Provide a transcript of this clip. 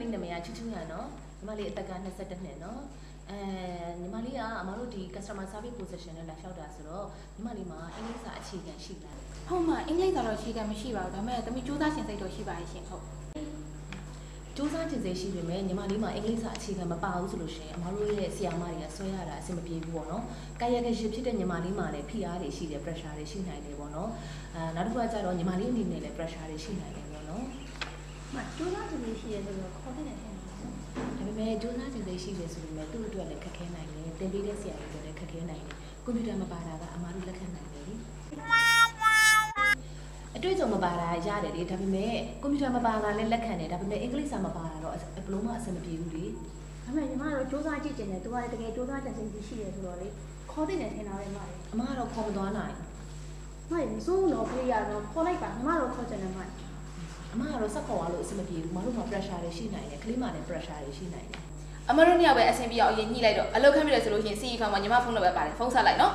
လေးနာမည်ကချူချူရနော်ညီမလေးအသက်က22နှစ်နော်ညီမလေးကအမတို့ဒီ customer service position နဲ့လာလျှောက်တာဆိုတော့ညီမလေးမှာအင်္ဂလိပ်စာအခြေခံရှိလားဟုတ်မှာအင်္ဂလိပ်စာတော့အခြေခံမရှိပါဘူးဒါပေမဲ့တမီစူးစမ်းရှင်စိတ်တော့ရှိပါရဲ့ရှင်ဟုတ်စူးစမ်းခြင်းစိတ်ရှိပေမဲ့ညီမလေးမှာအင်္ဂလိပ်စာအခြေခံမပါဘူးဆိုလို့ရှိရင်အမတို့ရဲ့ဆရာမတွေကဆွဲရတာအဆင်မပြေဘူးပေါ့နော်ကာယကရှိဖြစ်တဲ့ညီမလေးမှာလည်းဖိအားတွေရှိတယ် pressure တွေရှိနိုင်တယ်ပေါ့နော်နောက်တစ်ခုကကျတော့ညီမလေးအနေနဲ့လည်း pressure တွေရှိနိုင်တယ်ပေါ့နော်မစူးစမ်းခြင်းရှိရဆိုတော့ခေါ်တဲ့နေတယ်ဒါပေမဲ့စူးစမ်းခြင်းစိတ်ရှိတယ်ဆိုပေမဲ့သူ့အတွက်လည်းခက်ခဲနိုင်တယ်သင်ပေးတဲ့ဆရာတွေအတွက်လည်းခက်ခဲနိုင်တယ်ကွန်ပျူတာမပါတာကအမတို့လက်ခံနိုင်တယ်လေအတွေ့အကြုံမပါတာရတယ်လေဒါပေမဲ့ကွန်ပျူတာမပါတာလည်းလက်ခံတယ်ဒါပေမဲ့အင်္ဂလိပ်စာမပါတာတော့ဘလို့မှအဆင်မပြေဘူးလေဒါပေမဲ့ညီမတို့စူးစမ်းကြည့်ကျင်တယ်သူကလည်းတကယ်စူးစမ်းခြင်းစိတ်ရှိတယ်ဆိုတော့လေခေါ်တဲ့နေထင်တာပဲမလေးအမကတော့ခေါ်မသွားနိုင်မလေးမစိုးတော့ဖေးရတော့ခေါ်လိုက်ပါညီမတို့ခေါ်ချင်တယ်မလေးအမကတော့စက်ခေါ်ရလို့အဆင်မပြေဘူးမတို့မှာ pressure တွေရှိနိုင်တယ်ကလေးမလည်း pressure တွေရှိနိုင်တယ်အမတို့နှစ်ယောက်ပဲအဆင်ပြေအောင်အရင်ညှိလိုက်တော့အလုပ်ခန့်ပြတယ်ဆိုလို့ရှိရင် CE ဖောင်မှာညီမဖုန်းနံပါတ်ပါတယ်ဖုန်းဆက်လိုက်နော်